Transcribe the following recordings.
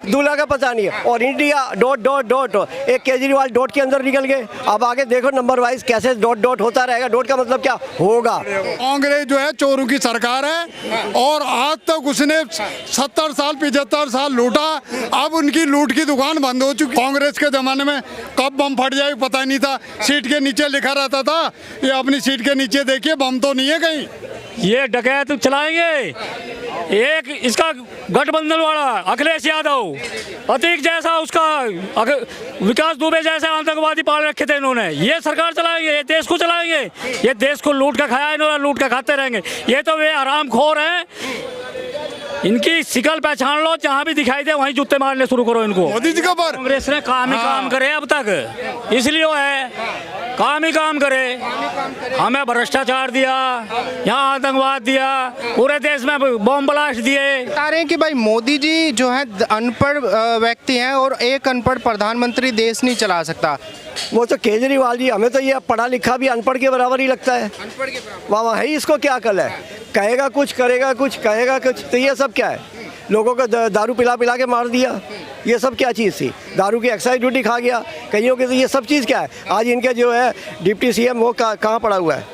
दूल्हा का पता नहीं है। और इंडिया डॉट डॉट डॉट, एक केजरीवाल डॉट के अंदर निकल गए। अब आगे देखो नंबर वाइज कैसे डॉट डॉट होता रहेगा। डॉट का मतलब क्या होगा? कांग्रेस जो है चोरों की सरकार है और आज तक उसने 70 साल 75 साल लूटा। अब उनकी लूट की दुकान बंद हो चुकी। कांग्रेस के जमाने में कब बम फट जाए पता नहीं था, सीट के नीचे लिखा रहता था। ये अपनी सीट के नीचे देखिए बम तो नहीं है कहीं। ये डकैत चलाएंगे। एक इसका गठबंधन वाला अखिलेश यादव, अतीक जैसा उसका विकास दुबे जैसे आतंकवादी पाल रखे थे इन्होंने। ये सरकार चलाएंगे, ये देश को चलाएंगे। ये देश को लूट का खाया इन्होंने, लूट का खाते रहेंगे। ये तो वे हरामखोर हैं। इनकी शिकल पहचान लो, जहाँ भी दिखाई दे वहीं जूते मारने शुरू करो इनको। मोदी जी का पर कांग्रेस ने काम ही काम करे अब तक, इसलिए है काम ही काम करे। हमें भ्रष्टाचार दिया, यहाँ आतंकवाद दिया, पूरे देश में बम ब्लास्ट दिए। बता रहे हैं कि भाई मोदी जी जो है अनपढ़ व्यक्ति हैं और एक अनपढ़ प्रधानमंत्री देश नहीं चला सकता। वो तो केजरीवाल जी, हमें तो ये पढ़ा लिखा भी अनपढ़ के बराबर ही लगता है। अनपढ़ के वाह है, इसको क्या अकल है? कहेगा कुछ, करेगा कुछ, कहेगा कुछ। तो ये सब क्या है? लोगों को दारू पिला पिला के मार दिया। ये सब क्या चीज़ थी? दारू की एक्साइज ड्यूटी खा गया कईयों के। तो ये सब चीज़ क्या है? आज इनके जो है डिप्टी सीएम वो कहाँ पड़ा हुआ है?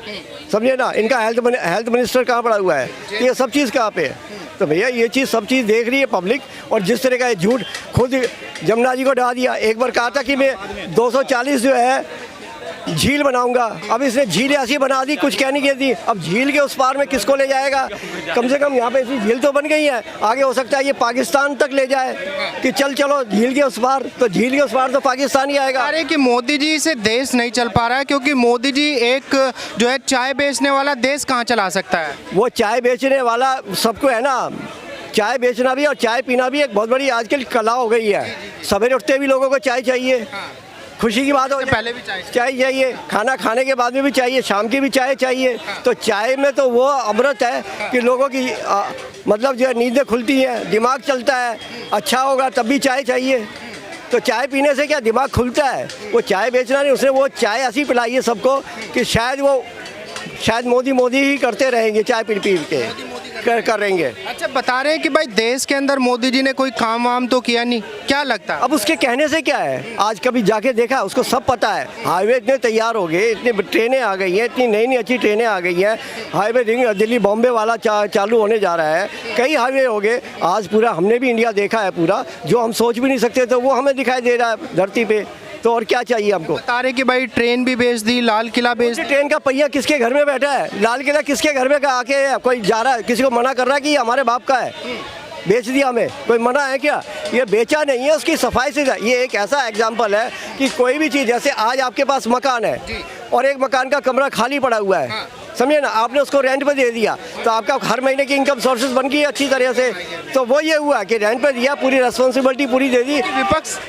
समझे ना, इनका हेल्थ मिनिस्टर कहाँ पड़ा हुआ है? तो ये सब चीज़ कहाँ पे है? तो भैया ये चीज़ सब चीज़ देख रही है पब्लिक। और जिस तरह का झूठ खुद जमुना जी को डरा दिया। एक बार कहा था कि मैं 240 जो है झील बनाऊंगा, अब इसने झील ऐसी बना दी, कुछ कहने की थी। अब झील के उस पार में किसको ले जाएगा? कम से कम यहाँ पे ऐसी झील तो बन गई है, आगे हो सकता है ये पाकिस्तान तक ले जाए कि चलो झील के उस पार। तो झील के उस पार तो पाकिस्तान ही आएगा। अरे कि मोदी जी से देश नहीं चल पा रहा है, क्योंकि मोदी जी एक जो है चाय बेचने वाला, देश कहाँ चला सकता है? वो चाय बेचने वाला सबको है ना, चाय बेचना भी और चाय पीना भी एक बहुत बड़ी आजकल कला हो गई है। सवेरे उठते भी लोगों को चाय चाहिए, खुशी की बात हो। पहले भी चाय चाहिए, खाना खाने के बाद में भी चाहिए, शाम की भी चाय चाहिए। तो चाय में तो वो अमृत है कि लोगों की मतलब जो है नींदें खुलती हैं, दिमाग चलता है, अच्छा होगा तब भी चाय चाहिए। तो चाय पीने से क्या दिमाग खुलता है? वो चाय बेचना नहीं, उसने वो चाय ऐसी पिलाई है सबको कि शायद मोदी ही करते रहेंगे, चाय पी पी के करेंगे। अच्छा, बता रहे हैं कि भाई देश के अंदर मोदी जी ने कोई काम वाम तो किया नहीं, क्या लगता है? अब उसके कहने से क्या है? आज कभी जाके देखा? उसको सब पता है। हाईवे इतने तैयार हो गए, इतनी ट्रेनें आ गई हैं, इतनी नई नई अच्छी ट्रेनें आ गई हैं। हाईवे दिल्ली बॉम्बे वाला चालू होने जा रहा है, कई हाईवे हो गए। आज पूरा हमने भी इंडिया देखा है पूरा, जो हम सोच भी नहीं सकते तो वो हमें दिखाई दे रहा है धरती पे। तो और क्या चाहिए हमको? बता रहे कि भाई ट्रेन भी बेच दी, लाल किला बेच दी। ट्रेन का पहिया किसके घर में बैठा है? लाल किला किसके घर में आके कोई जा रहा है? किसी को मना कर रहा है कि हमारे बाप का है, बेच दिया हमें? कोई मना है क्या? ये बेचा नहीं है, उसकी सफाई से। ये एक ऐसा एग्जाम्पल है कि कोई भी चीज़, जैसे आज आपके पास मकान है और एक मकान का कमरा खाली पड़ा हुआ है, समझे ना, आपने उसको रेंट पे दे दिया, तो आपका हर महीने की इनकम सोर्सेज बन गई अच्छी तरह से। तो वो ये हुआ कि रेंट पे दिया, पूरी रिस्पॉन्सिबिलिटी पूरी दे दी।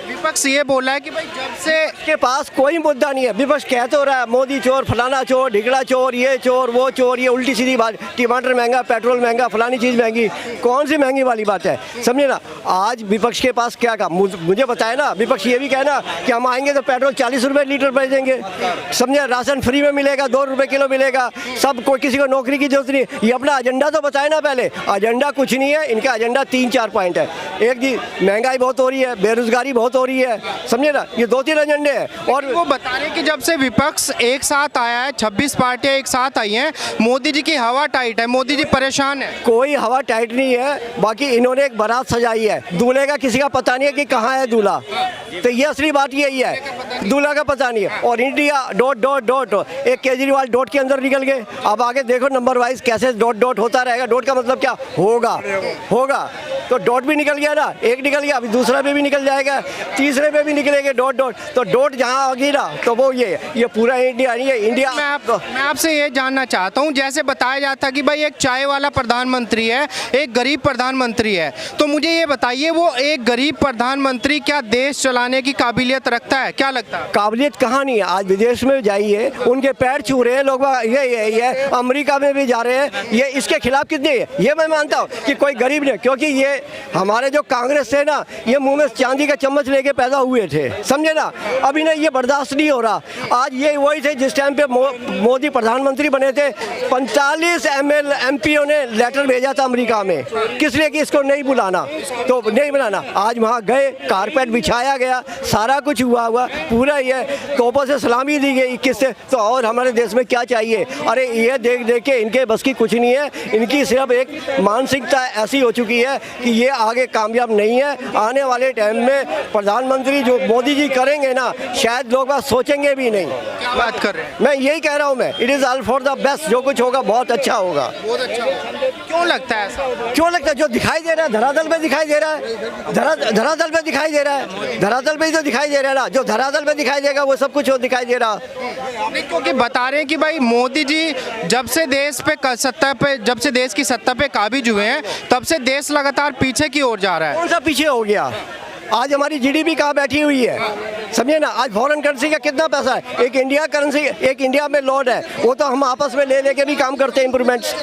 विपक्ष ये बोला है कि भाई जब से के पास कोई मुद्दा नहीं है। विपक्ष कह तो रहा है मोदी चोर, फलाना चोर, ढिगड़ा चोर, ये चोर, वो चोर, ये उल्टी सीधी बात। टमाटर महंगा, पेट्रोल महंगा, फलानी चीज़ महंगी। कौन सी महंगी वाली बात है? समझे ना, आज विपक्ष के पास क्या काम? मुझे बताए ना, विपक्ष ये भी कहना कि हम आएंगे तो पेट्रोल 40 रुपये लीटर बेचेंगे, समझे, राशन फ्री में मिलेगा, 2 रुपये किलो मिलेगा, सब कोई, किसी को नौकरी की जरूरत नहीं। ये अपना एजेंडा तो बताए ना पहले। एजेंडा कुछ नहीं है इनका, एजेंडा 3-4 पॉइंट है। एक जी महंगाई बहुत हो रही है, बेरोजगारी बहुत हो रही है, समझे ना, ये 2-3 एजेंडे हैं। और वो बता रहे कि जब से विपक्ष एक साथ आया है, 26 पार्टियां एक साथ आई हैं, मोदी जी की हवा टाइट है, मोदी जी परेशान है। कोई हवा टाइट नहीं है। बाकी इन्होंने एक बारात सजाई है, दूल्हे का किसी का पता नहीं है कि कहाँ है दूल्हा। तो ये असली बात यही है, दूल्हा का पता नहीं है। और इंडिया डॉट डॉट डॉट, एक केजरीवाल डॉट के अंदर निकल गए। अब आगे देखो नंबर वाइज कैसे डॉट डॉट होता रहेगा। डॉट का मतलब क्या होगा? तो डॉट भी निकल गया ना, एक निकल गया, अभी दूसरा पे भी निकल जाएगा, तीसरे पे भी निकलेंगे डॉट डॉट। तो डॉट जहाँ होगी ना, तो वो ये पूरा इंडिया नहीं है। इंडिया मैं आपसे ये जानना चाहता हूँ, जैसे बताया जाता कि भाई एक चाय वाला प्रधानमंत्री है, एक गरीब प्रधानमंत्री है, तो मुझे ये बताइए वो एक गरीब प्रधानमंत्री क्या देश चलाने की काबिलियत रखता है? क्या लगता है? काबिलियत कहाँ नहीं है। आज विदेश में जाइए, उनके पैर छू रहे हैं लोग, ये अमेरिका में भी जा रहे हैं। ये इसके खिलाफ कितने है? ये मैं मानता हूँ कि कोई गरीब नहीं, क्योंकि ये हमारे जो कांग्रेस थे ना, ये मुंह में चांदी का चम्मच लेके पैदा हुए थे, समझे ना। अभी ना ये बर्दाश्त नहीं हो रहा। आज ये वही थे जिस टाइम पे मोदी प्रधानमंत्री बने थे, 45 MPओं ने लेटर भेजा था अमेरिका में, किस लिए कि इसको नहीं बुलाना, तो नहीं बुलाना। आज वहाँ गए, कारपेट बिछाया गया, सारा कुछ हुआ पूरा ये तोपों से सलामी दी गई किससे, तो और हमारे देश में क्या चाहिए। अरे ये देख देख के इनके बस की कुछ नहीं है, इनकी सिर्फ एक मानसिकता ऐसी हो चुकी है कि ये आगे कामयाब नहीं है। आने वाले टाइम में प्रधानमंत्री जो मोदी जी करेंगे ना, शायद लोग बात सोचेंगे भी नहीं। क्या बात कर रहे हैं? मैं यही कह रहा हूँ, मैं it is all for the best, जो कुछ होगा बहुत अच्छा होगा। बहुत अच्छा। क्यों लगता है ऐसा? क्यों लगता है? जो दिखाई दे रहा है धरातल पे दिखाई दे रहा है, धरातल पे दिखाई दे रहा है, धरातल पे ही तो दिखाई दे रहा है ना। जो धरातल पे दिखाई देगा वो सब कुछ दिखाई दे रहा। नहीं, क्योंकि बता रहे हैं कि भाई मोदी जी जब से देश की सत्ता पे काबिज हुए हैं, तब से देश लगातार पीछे की ओर जा रहा है। कौन सा पीछे हो गया? आज हमारी GDP कहाँ बैठी हुई है, समझे ना। आज फॉरेन करेंसी का कितना पैसा है, एक इंडिया करेंसी, एक इंडिया में लोड है, वो तो हम आपस में ले लेके भी काम करते हैं इम्प्रूवमेंट्स।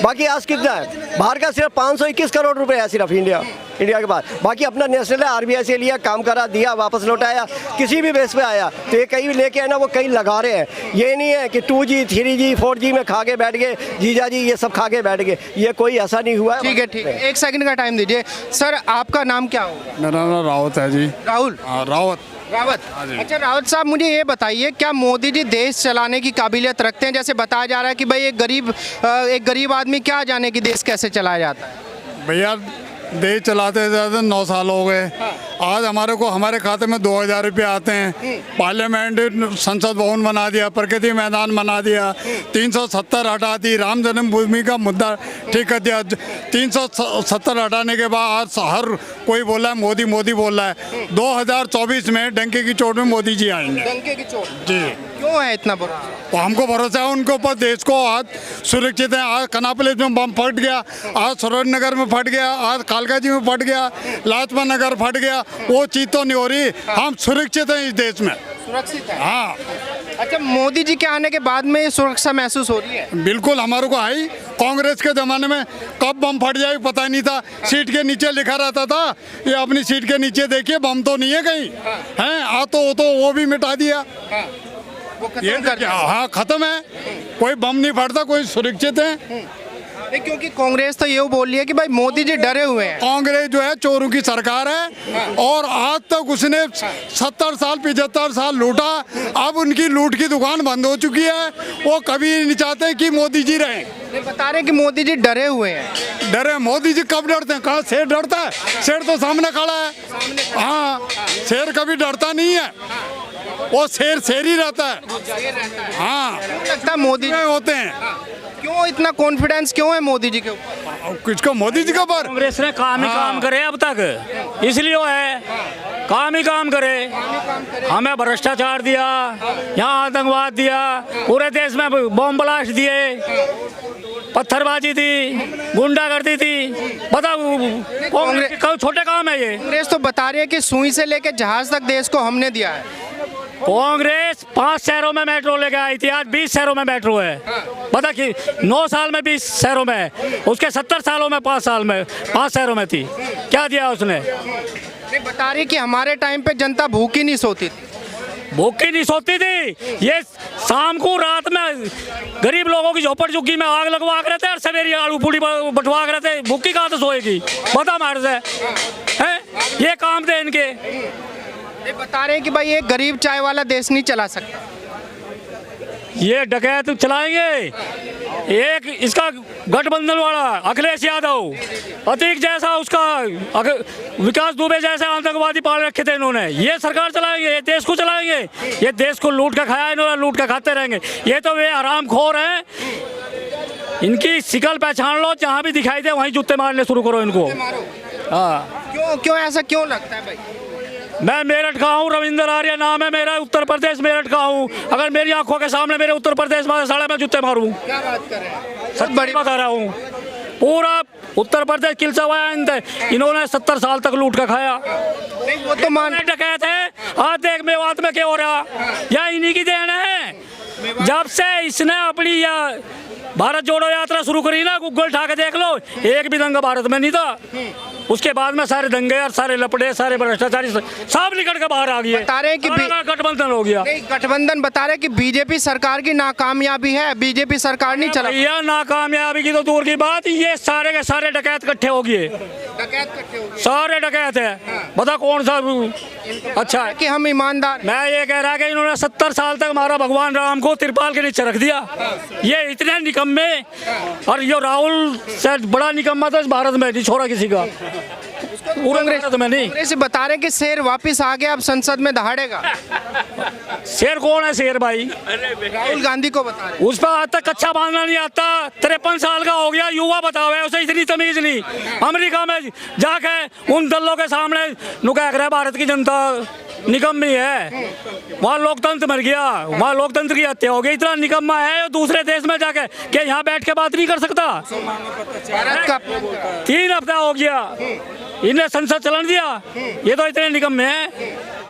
बाकी आज कितना है बाहर का? सिर्फ 521 करोड़ रुपए है सिर्फ इंडिया के पास। बाकी अपना नेशनल है, RBI से लिया, काम करा, दिया, वापस लौटाया, किसी भी बेस पे आया। तो ये कहीं लेके है ना, वो कहीं लगा रहे हैं। ये नहीं है कि 2G 3G 4G में खा के बैठ गए, जीजा जी ये सब खा के बैठ गए, ये कोई ऐसा नहीं हुआ है। ठीक है, 1 सेकंड का टाइम दीजिए। सर, आपका नाम क्या हो? मेरा नाम रावत है जी। राहुल? हाँ, रावत। अच्छा रावत साहब, मुझे ये बताइए, क्या मोदी जी देश चलाने की काबिलियत रखते हैं? जैसे बताया जा रहा है कि भाई एक गरीब आदमी क्या जाने कि देश कैसे चलाया जाता है। भैया देश चलाते 9 साल हो गए। आज हमारे खाते में 2000 रुपये आते हैं। पार्लियामेंट संसद भवन बना दिया, प्रगति मैदान बना दिया, 370 हटा दी, राम जन्मभूमि का मुद्दा ठीक कर दिया। 370 हटाने के बाद आज हर कोई बोल रहा है मोदी मोदी बोल रहा है। 2024 में डंके की चोट में मोदी जी आएंगे। डंके की चोट जी। क्यों है इतना भरोसा? तो हमको भरोसा है उनके ऊपर, देश को आज सुरक्षित है। आज कनापलिस में बम फट गया, आज सूरजनगर में फट गया, आज कालकाजी में फट गया, लाजपत नगर फट गया, वो चीज तो नहीं हो रही। हम सुरक्षित हैं इस देश में। सुरक्षित है? हाँ। अच्छा, मोदी जी के आने के बाद में ये सुरक्षा महसूस हो रही है? बिल्कुल, हमारे को आई। कांग्रेस के ज़माने में कब बम फट जाए पता ही नहीं था। सीट के नीचे लिखा रहता था, ये अपनी सीट के नीचे देखिए बम तो नहीं है कहीं, हैं। आ तो वो भी मिटा दिया। ये हाँ, खत्म है, कोई बम नहीं फटता, कोई सुरक्षित है। नहीं, क्योंकि कांग्रेस तो ये बोल रही है कि भाई मोदी जी डरे हुए हैं। कांग्रेस जो है चोरों की सरकार है, और आज तक उसने 70 साल 75 साल लूटा। अब उनकी लूट की दुकान बंद हो चुकी है। वो कभी नहीं चाहते कि मोदी जी रहें। नहीं, बता रहे हैं कि मोदी जी डरे हुए हैं। डरे? मोदी जी कब डरते हैं? कहाँ शेर डरता है? शेर तो सामने खड़ा है। हाँ, शेर कभी डरता नहीं है, वो शेर ही रहता है। हाँ, लगता है मोदी जी होते हैं। क्यों इतना कॉन्फिडेंस क्यों है मोदी जी के ऊपर? किसको? मोदी जी के ऊपर? कांग्रेस ने काम ही काम करे अब तक, इसलिए वो है काम ही काम करे। हमें भ्रष्टाचार दिया, यहाँ आतंकवाद दिया, पूरे देश में बॉम्ब ब्लास्ट दिए, पत्थरबाजी थी, गुंडागर्दी थी। बताओ, कांग्रेस छोटे काम है ये? कांग्रेस तो बता रही है कि सुई से लेकर जहाज तक देश को हमने दिया है। कांग्रेस 5 शहरों में मेट्रो लेके आई थी, आज 20 शहरों में मेट्रो है। बता कि 9 साल में 20 शहरों में है, उसके 70 सालों में 5 साल में 5 शहरों में थी। क्या दिया उसने? नहीं, बता रही कि हमारे टाइम पे जनता भूखी नहीं सोती थी। भूखी नहीं सोती थी, ये शाम को रात में गरीब लोगों की झोपड़ झुग्गी में आग लगवा कर रहते हैं और सवेरे आलू पूड़ी बंटवा कर रहते हैं। भूखी कहाँ तो सोएगी? बता हमारे से है, ये काम थे इनके। ये बता रहे हैं कि भाई एक गरीब चाय वाला देश नहीं चला सकता। ये डकैत चलाएंगे, एक इसका गठबंधन वाला अखिलेश यादव, अतीक जैसा उसका विकास दुबे जैसे आतंकवादी पाल रखे थे इन्होंने। ये सरकार चलाएंगे, ये देश को चलाएंगे, ये देश को लूट का खाया इन्होंने, लूट का खाते रहेंगे। ये तो वे हरामखोर हैं, इनकी शिकल पहचान लो, जहाँ भी दिखाई दे वहीं जूते मारने शुरू करो इनको। हाँ, क्यों ऐसा क्यों लगता है भाई? मैं मेरठ का हूँ, रविंद्र आर्य नाम है मेरा, उत्तर प्रदेश मेरठ का हूँ। अगर मेरी आंखों के सामने मेरे उत्तर प्रदेश में साढ़े मैं जूते मारूँ। क्या बात कर रहे हैं? सच बड़ी बता रहा हूँ, पूरा उत्तर प्रदेश किलसा हुआ है इन्होंने 70 साल तक लूट का खाया। नहीं, वो तो मान डकैत है। आज देख मेवात में क्या हो रहा, या इन्हीं की देन है। जब से इसने अपनी या भारत जोड़ो यात्रा शुरू करी ना, गूगल उठा के देख लो, एक भी दंगा भारत में नहीं था। उसके बाद में सारे दंगे और सारे लपड़े, सारे भ्रष्टाचारी सब निकल के बाहर आ गए। बता रहे हैं कि गठबंधन हो गया। नहीं, गठबंधन बता रहे हैं कि बीजेपी सरकार की नाकामयाबी है, बीजेपी सरकार नहीं चला। भैया नाकामयाबी की तो दूर की बात, ये सारे के सारे डकैत इकट्ठे हो गए, सारे डकैत है। बता कौन सा अच्छा है कि हम ईमानदार। मैं ये कह रहा कि इन्होंने 70 साल तक हमारा भगवान राम को तिरपाल के नीचे रख दिया। ये इतने निकम्मे, और ये राहुल से बड़ा निकम्मा तो इस भारत में नहीं छोड़ा किसी का, पूरे भारत में नहीं। कांग्रेस बता रहे हैं कि शेर वापस आ गया, अब संसद में दहाड़ेगा। शेर कौन है शेर भाई? राहुल गांधी को बता रहे हैं। उस पर आज तक कच्चा बांधना नहीं आता, 53 साल का हो गया, युवा बतावे, उसे इतनी तमीज नहीं। अमेरिका में जाके उन दलों के सामने नुकैक रहे भारत की जनता निकम्मी है, वहाँ लोकतंत्र मर गया, वहाँ लोकतंत्र की हत्या हो गई। इतना निकम्मा है दूसरे देश में जाके कि यहाँ बैठ के बात नहीं कर सकता। भारत का 3 हफ्ता हो गया इन्हें संसद चलन दिया, ये तो इतने निकम्मे हैं।